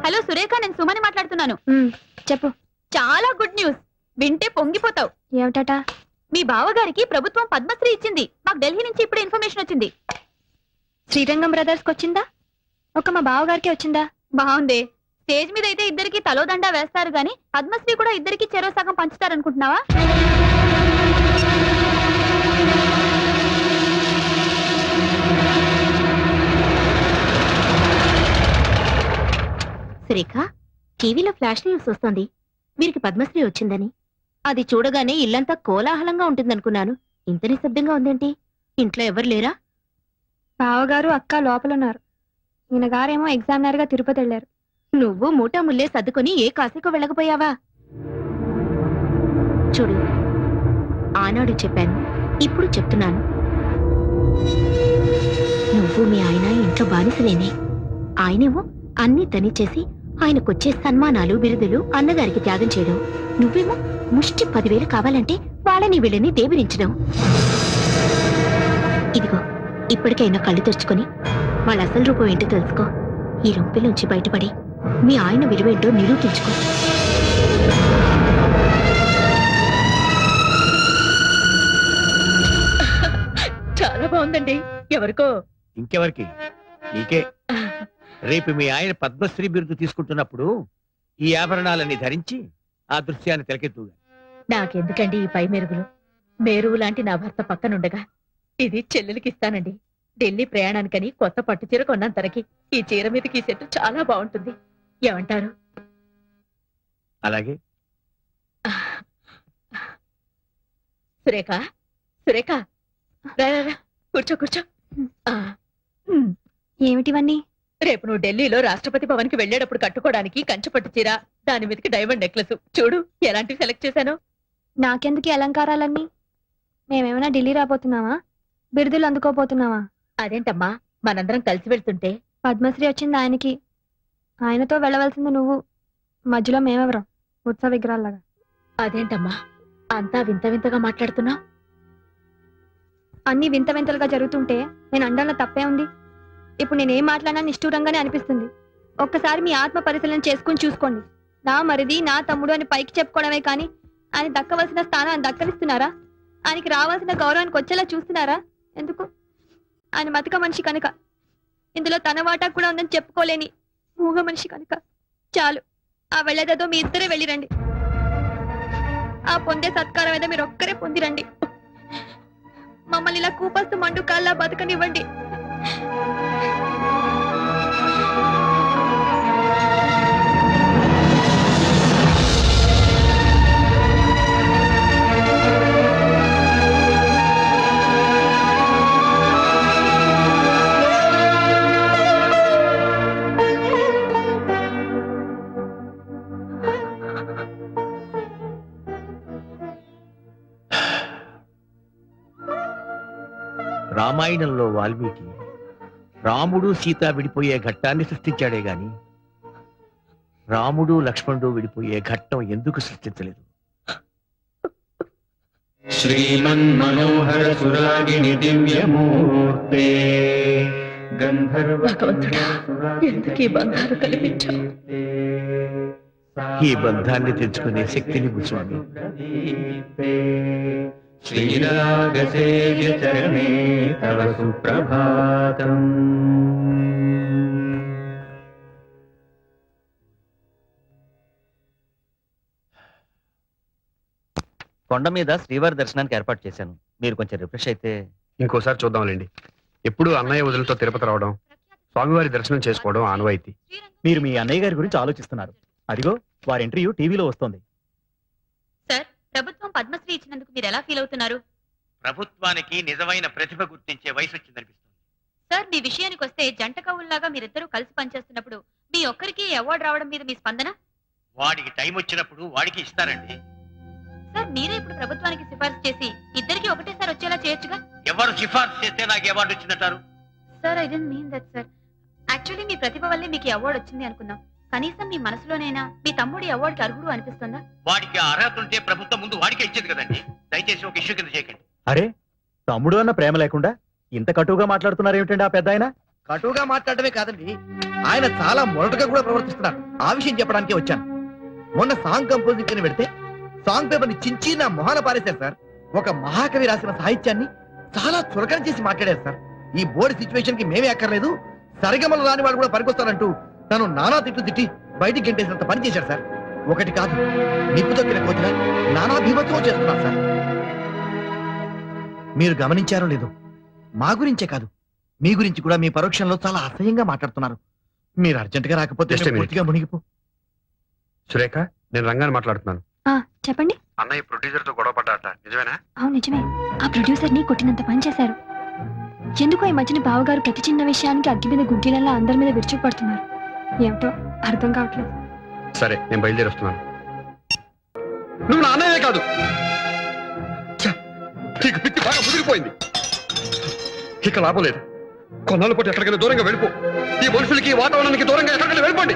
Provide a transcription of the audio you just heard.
Hello Surekha, నేను సుమని మాట్లాడుతున్నాను. చెప్పు. చాలా గుడ్ న్యూస్, వింటే పొంగిపోతావు. ఏమిటట? మీ బావగారికి ప్రభుత్వం పద్మశ్రీ ఇచ్చింది. మాకు ఢిల్లీ నుంచి ఇప్పుడు ఇన్ఫర్మేషన్ వచ్చింది. శ్రీరంగం బ్రదర్స్ కి వచ్చిందా? ఒక మా బావగారికి వచ్చిందా? బాగుంది. స్టేజ్ మీద అయితే ఇద్దరికి తలోదండా వేస్తారు గాని పద్మశ్రీ కూడా ఇద్దరికి చెరో సగం పంచుతారనుకుంటున్నావా? సురేఖ, టీవీలో ఫ్లాష్ న్యూస్ వస్తుంది, వీరికి పద్మశ్రీ వచ్చిందని. అది చూడగానే ఇల్లంతా కోలాహలంగా ఉంటుందనుకున్నాను. ఇంత నిశ్శబ్దంగా ఉందేంటి? ఇంట్లో ఎవరు లేరా? బావగారు అక్క లోపలున్నారు. ఈయన గారేమో ఎగ్జామినర్ గా తిరుపతి వెళ్లారు. నువ్వు మూటా ముల్లే సర్దుకొని ఏ కాశీకో వెళ్ళకపోయావా? చూడు, ఆనాడు చెప్పాను, ఇప్పుడు చెప్తున్నాను. నువ్వు మీ ఆయన ఇంట్లో బానిసలేనే. ఆయనేమో అన్నీ తనిచేసి ఆయనకొచ్చే సన్మానాలు బిరుదులు అన్నగారికి త్యాగం చేయడం. నువ్వేమో ముష్టి 10,000 కావాలంటే వాళ్ళని వీళ్ళని దేవిరించడం. ఇదిగో, ఇప్పటికైనా కళ్ళు తెరుచుకొని వాళ్ళ అసలు రూపం ఏంటో తెలుసుకో. ఈ రొంపిలోంచి బయటపడి మీ ఆయన విలువేంటో నిరూపించుకో. చాలా బాగుందండి. ఎవరికో? ఇంకెవరికి? నీకే. రేపు మీ ఆయన పద్మశ్రీ బిరుదు తీసుకుంటున్నప్పుడు ఈ ఆభరణాలన్నీ ధరించి ఆ దృశ్యాన్ని తెలకెత్తుగా. నాకెందుకండి ఈ పై మెరుగులు? మేరువు లాంటి నా భర్త పక్కనుండగా ఇది చెల్లెలకి ఇస్తానండి. ఢిల్లీ ప్రయాణానికని కొత్త పట్టు చీర కొన్నాను తనకి. ఈ చీర మీదకి ఈ సెట్ చాలా బాగుంటుంది. ఏమంటారు? అలాగే. సురేఖ, సురేఖ, రా రా రా, కూర్చో కూర్చో. ఏమిటివన్నీ? రేపు నువ్వు ఢిల్లీలో రాష్ట్రపతి భవన్ కి వెళ్లేటప్పుడు కట్టుకోవడానికి కంచు పట్టు చీర, దాని మీదకి డైమండ్ నెక్లెస్. చూడు ఎలాంటివి సెలెక్ట్ చేశాను. నాకెందుకు ఈ అలంకారాలన్నీ? మేమేమైనా ఢిల్లీ రాబోతున్నావా? బిరుదులు అందుకోపోతున్నావా? అదేంటమ్మా, మనందరం కలిసి వెళ్తుంటే. పద్మశ్రీ వచ్చింది ఆయనకి, ఆయనతో వెళ్ళవలసింది నువ్వు. మధ్యలో మేమెవరం? ఉత్సవ విగ్రహాల్లాగా. అదేంటమ్మా అంతా వింత వింతగా మాట్లాడుతున్నావు? అన్ని వింత వింతలుగా జరుగుతుంటే నేను అండంలో తప్పే ఉంది. ఇప్పుడు నేనేం మాట్లాడినా నిష్ఠూరంగానే అనిపిస్తుంది. ఒక్కసారి మీ ఆత్మ పరిశీలన చేసుకుని చూసుకోండి. నా మరిది, నా తమ్ముడు అని పైకి చెప్పుకోవడమే కానీ ఆయన దక్కవలసిన స్థానాన్ని దక్కనిస్తున్నారా? ఆయనకి రావాల్సిన గౌరవానికి వచ్చేలా చూస్తున్నారా? ఎందుకు? ఆయన మతిక మనిషి కనుక, ఇందులో తన వాటా కూడా ఉందని చెప్పుకోలేని మూగ మనిషి కనుక. చాలు, ఆ వెళ్ళేదేదో మీ ఇద్దరే వెళ్ళిరండి. ఆ పొందే సత్కారం ఏదో మీరు ఒక్కరే పొందిరండి. మమ్మల్ని ఇలా కూపస్తు మండు కాల్లా బతకనివ్వండి. రామాయణంలో వాల్మీకి రాముడు సీత విడిపోయే ఘట్టాన్ని సృష్టించాడే గాని రాముడు లక్ష్మణుడు విడిపోయే ఘట్టం ఎందుకు సృష్టించలేదు? శ్రీమన్మనోహర సురాగిణి దివ్యమూర్తే ఈ బంధాన్ని తెచ్చుకునే శక్తిని స్వామి. శ్రీరాగసేవ్య చరణే తవ సుప్రభాతం. కొండ మీద శ్రీవారి దర్శనానికి ఏర్పాటు చేశాను. మీరు కొంచెం రిఫ్రెష్ అయితే. ఇంకోసారి చూద్దాంలేండి. ఎప్పుడు అన్నయ్య వదులతో తిరుపతి రావడం, స్వామివారి దర్శనం చేసుకోవడం ఆనవాయితీ. మీరు మీ అన్నయ్య గారి గురించి ఆలోచిస్తున్నారు. అదిగో వారి ఇంటర్వ్యూ టీవీలో వస్తోంది. సార్, ప్రభుత్వం పద్మశ్రీ ఇచ్చినందుకు మీరు ఎలా ఫీల్ అవుతున్నారు? ప్రభుత్వానికి నిజమైన ప్రతిభ గుర్తించే వయసు వచ్చిందనిపిస్తుంది. సార్, మీ విషయానికి వస్తే జంట కవుల్లాగా మీరిద్దరూ కలిసి పనిచేస్తున్నప్పుడు మీ ఒక్కరికి అవార్డు రావడం మీద మీ స్పందన? వాడికి టైం వచ్చినప్పుడు వాడికి ఇస్తారండి. సార్, మీరే ఇప్పుడు ప్రభుత్వానికి సిఫార్సు చేసి ఇద్దరికి ఒకటేసారి వచ్చేలా చేయొచ్చుగా. ఎవరు సిఫార్సు చేస్తే నాకు అవార్డు వచ్చిందంటారు? Sir, I don't mean that sir. Actually మీ ప్రతిభ వల్లే మీకు అవార్డు వచ్చింది అనుకుందాం. కనీసం మీ మనసులోనైనా మీ తమ్ముడి అవార్డుకి అర్హుడు అనిపిస్తుందా? వాడికి అర్హత ఉంటే ప్రభుత్వం ముందు వాడికే ఇచ్చేది కదండి. దయచేసి ఒక ఇష్యూ కింద చేయకండి. అరే, తమ్ముడు అన్న ప్రేమ లేకుండా ఇంత కటువుగా మాట్లాడుతున్నారు ఏమిటండి ఆ పెద్ద ఆయన? కటువుగా మాట్లాడమే కాదండి, ఆయన చాలా మొరటుగా కూడా ప్రవర్తిస్తున్నారు. ఆ విషయం చెప్పడానికే వచ్చాను. మొన్న సాంగ్ కంపోజింగ్ అని పెడితే సాంగ్ పేపర్ ని చించి నా మొహాన పారేశారు సార్. ఒక మహాకవి రాసిన సాహిత్యాన్ని చాలా చులకన చేసి మాట్లాడారు సార్. ఈ బోర్డు సిచ్యువేషన్ కి మేమే అక్కర్లేదు, సరిగమలు రాని వాళ్ళు కూడా పనికొస్తారంటూ తను నానా తిట్లు తిట్టి బయటికి గంటేసినంత పని చేశారు సార్. ఒకటి కాదు, నిప్పు తొక్కిన కోతిగా నానా భీభత్వం చేస్తున్నారు సార్. మీరు గమనించారో లేదో, మా గురించే కాదు మీ గురించి కూడా మీ పరోక్షంలో చాలా అసహ్యంగా మాట్లాడుతున్నారు. మీరు అర్జెంట్ గా రాకపోతే Just a మేము minute. పూర్తిగా మునిగిపో. సురేఖ, నేను రంగాన్ని మాట్లాడుతున్నాను. చెప్పండి. అన్నయ్య ప్రొడ్యూసర్ తో గొడవ పడ్డాట, నిజమేనా? అవును నిజమే. ఆ ప్రొడ్యూసర్ ని కొట్టినంత పని చేశారు. ఎందుకో ఈ మధ్యన బావగారు ప్రతి చిన్న విషయానికి అగ్గి మీద గుగ్గిలల్లా అందరి మీద విరుచుకుపడుతున్నారు. ఏమిటో అర్థం కావట్లేదు. సరే, నేను బయలుదేరి వస్తున్నాను. నువ్వు నా అన్నయ్యే కాదు. ఛ! నీకు పిచ్చి బాగా ముదిరిపోయింది. ఇక లాభం లేదు. కొన్నాళ్ళ పాటు ఎక్కడికైనా దూరంగా వెళ్ళిపో. ఈ మనుషులకి, ఈ వాతావరణానికి దూరంగా ఎక్కడికైనా వెళ్ళిపోండి.